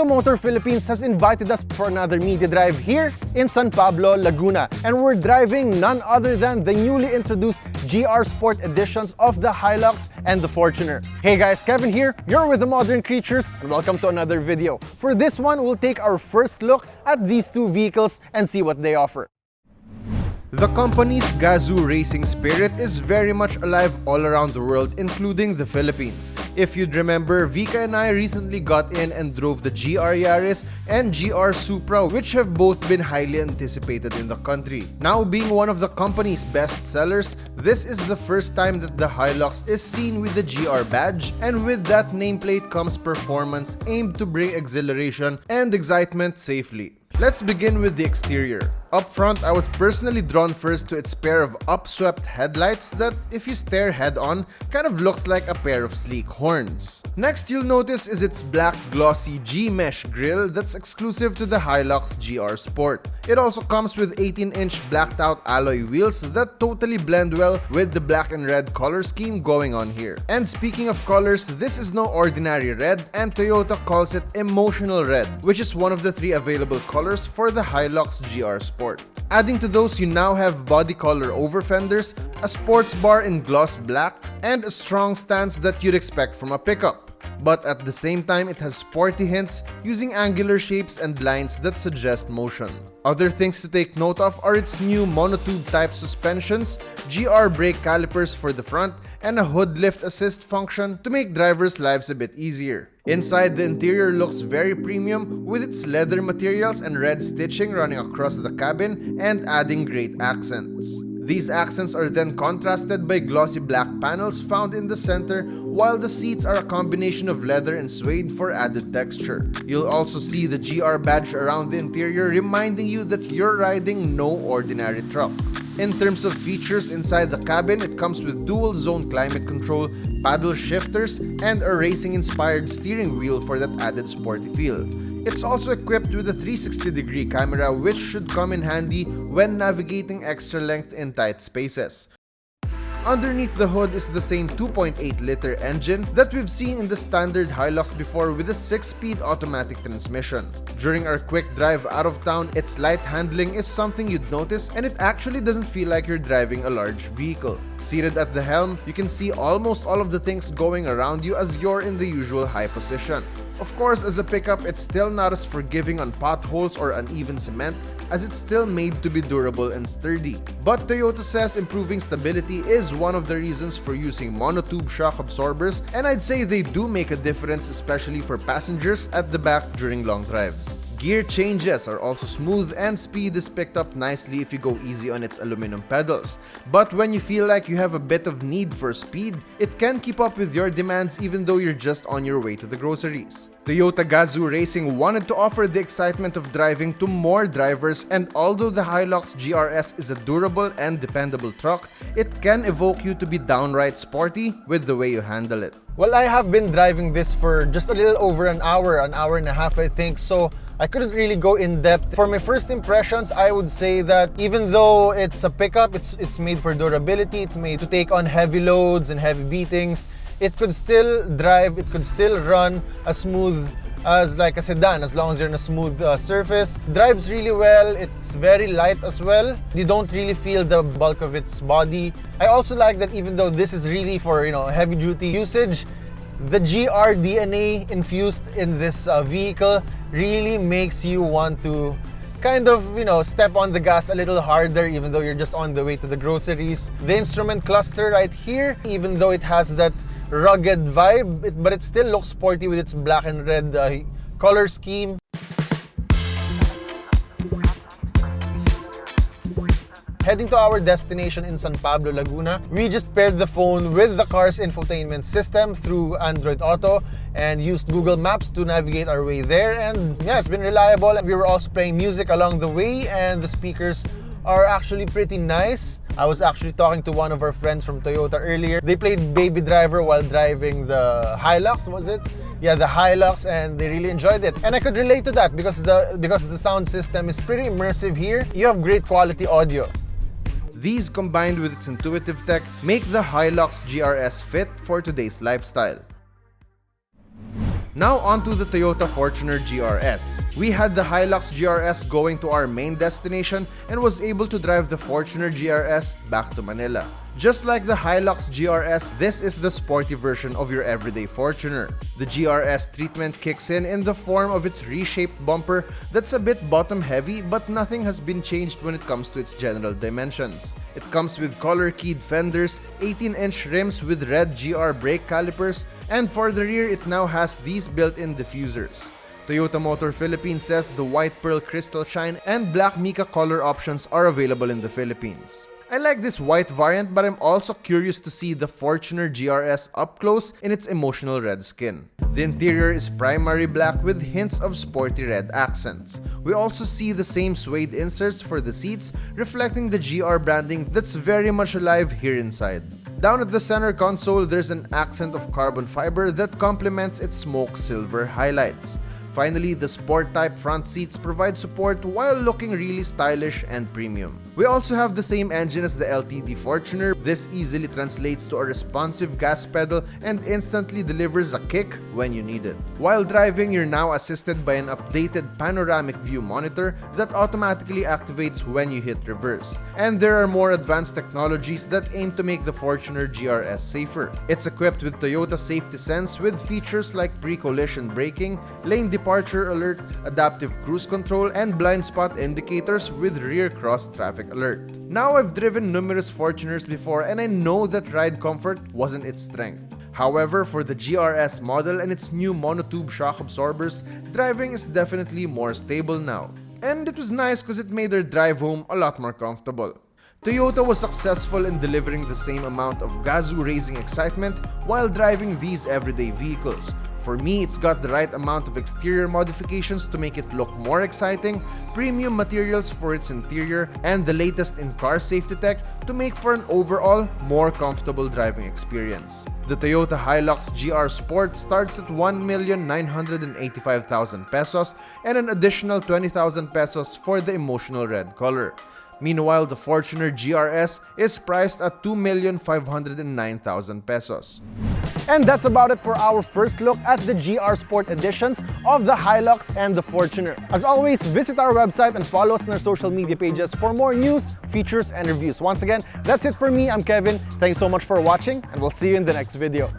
Motor Philippines has invited us for another media drive here in San Pablo, Laguna. And we're driving none other than the newly introduced GR Sport editions of the Hilux and the Fortuner. Hey guys, Kevin here, you're with the Modern Creatures, and welcome to another video. For this one, we'll take our first look at these two vehicles and see what they offer. The company's Gazoo racing spirit is very much alive all around the world, including the Philippines. If you'd remember, Vika and I recently got in and drove the GR-S and GR Supra, which have both been highly anticipated in the country. Now being one of the company's best sellers, this is the first time that the Hilux is seen with the GR badge, and with that nameplate comes performance aimed to bring exhilaration and excitement safely. Let's begin with the exterior. Up front, I was personally drawn first to its pair of upswept headlights that, if you stare head-on, kind of looks like a pair of sleek horns. Next you'll notice is its black glossy G-mesh grille that's exclusive to the Hilux GR Sport. It also comes with 18-inch blacked out alloy wheels that totally blend well with the black and red color scheme going on here. And speaking of colors, this is no ordinary red, and Toyota calls it emotional red, which is one of the 3 available colors for the Hilux GR Sport. Adding to those, you now have body color over fenders, a sports bar in gloss black, and a strong stance that you'd expect from a pickup. But at the same time, it has sporty hints using angular shapes and lines that suggest motion. Other things to take note of are its new monotube type suspensions, GR brake calipers for the front, and a hood lift assist function to make drivers' lives a bit easier. Inside, the interior looks very premium with its leather materials and red stitching running across the cabin and adding great accents. These accents are then contrasted by glossy black panels found in the center, while the seats are a combination of leather and suede for added texture. You'll also see the GR badge around the interior, reminding you that you're riding no ordinary truck. In terms of features inside the cabin, it comes with dual zone climate control, paddle shifters, and a racing-inspired steering wheel for that added sporty feel. It's also equipped with a 360-degree camera, which should come in handy when navigating extra length in tight spaces. Underneath the hood is the same 2.8-liter engine that we've seen in the standard Hilux before, with a 6-speed automatic transmission. During our quick drive out of town, its light handling is something you'd notice, and it actually doesn't feel like you're driving a large vehicle. Seated at the helm, you can see almost all of the things going around you as you're in the usual high position. Of course, as a pickup, it's still not as forgiving on potholes or uneven cement, as it's still made to be durable and sturdy. But Toyota says improving stability is one of the reasons for using monotube shock absorbers, and I'd say they do make a difference, especially for passengers at the back during long drives. Gear changes are also smooth, and speed is picked up nicely if you go easy on its aluminum pedals. But when you feel like you have a bit of need for speed, it can keep up with your demands even though you're just on your way to the groceries. Toyota Gazoo Racing wanted to offer the excitement of driving to more drivers, and although the Hilux GR-S is a durable and dependable truck, it can evoke you to be downright sporty with the way you handle it. Well, I have been driving this for just a little over an hour and a half, I think, so I couldn't really go in depth. For my first impressions, I would say that even though it's a pickup, it's made for durability, it's made to take on heavy loads and heavy beatings. It could still drive, it could still run as smooth as like a sedan, as long as you're on a smooth surface. Drives really well, it's very light as well. You don't really feel the bulk of its body. I also like that even though this is really for, heavy duty usage, the GR DNA infused in this vehicle really makes you want to kind of, step on the gas a little harder even though you're just on the way to the groceries. The instrument cluster right here, even though it has that rugged vibe, but it still looks sporty with its black and red color scheme. Heading to our destination in San Pablo, Laguna, we just paired the phone with the car's infotainment system through Android Auto and used Google Maps to navigate our way there, and yeah, it's been reliable. We were also playing music along the way, and the speakers are actually pretty nice. I was actually talking to one of our friends from Toyota earlier. They played Baby Driver while driving the Hilux, was it? Yeah, the Hilux, and they really enjoyed it. And I could relate to that because the sound system is pretty immersive here. You have great quality audio. These, combined with its intuitive tech, make the Hilux GR-S fit for today's lifestyle. Now onto the Toyota Fortuner GR-S. We had the Hilux GR-S going to our main destination and was able to drive the Fortuner GR-S back to Manila. Just like the Hilux GR-S, this is the sporty version of your everyday Fortuner. The GR-S treatment kicks in the form of its reshaped bumper that's a bit bottom heavy, but nothing has been changed when it comes to its general dimensions. It comes with color-keyed fenders, 18-inch rims with red GR brake calipers, and for the rear it now has these built-in diffusers. Toyota Motor Philippines says the white pearl crystal shine and black mica color options are available in the Philippines. I like this white variant, but I'm also curious to see the Fortuner GR-S up close in its emotional red skin. The interior is primary black with hints of sporty red accents. We also see the same suede inserts for the seats, reflecting the GR branding that's very much alive here inside. Down at the center console, there's an accent of carbon fiber that complements its smoke silver highlights. Finally, the sport-type front seats provide support while looking really stylish and premium. We also have the same engine as the LTD Fortuner. This easily translates to a responsive gas pedal and instantly delivers a kick when you need it. While driving, you're now assisted by an updated panoramic view monitor that automatically activates when you hit reverse. And there are more advanced technologies that aim to make the Fortuner GR-S safer. It's equipped with Toyota Safety Sense with features like pre-collision braking, lane departure alert, adaptive cruise control, and blind spot indicators with rear cross traffic alert. Now, I've driven numerous Fortuners before and I know that ride comfort wasn't its strength. However, for the GR-S model and its new monotube shock absorbers, driving is definitely more stable now. And it was nice because it made our drive home a lot more comfortable. Toyota was successful in delivering the same amount of Gazoo-raising excitement while driving these everyday vehicles. For me, it's got the right amount of exterior modifications to make it look more exciting, premium materials for its interior, and the latest in car safety tech to make for an overall more comfortable driving experience. The Toyota Hilux GR Sport starts at 1,985,000 pesos and an additional 20,000 pesos for the emotional red color. Meanwhile, the Fortuner GR-S is priced at 2,509,000 pesos. And that's about it for our first look at the GR Sport editions of the Hilux and the Fortuner. As always, visit our website and follow us on our social media pages for more news, features, and reviews. Once again, that's it for me. I'm Kevin. Thanks so much for watching, and we'll see you in the next video.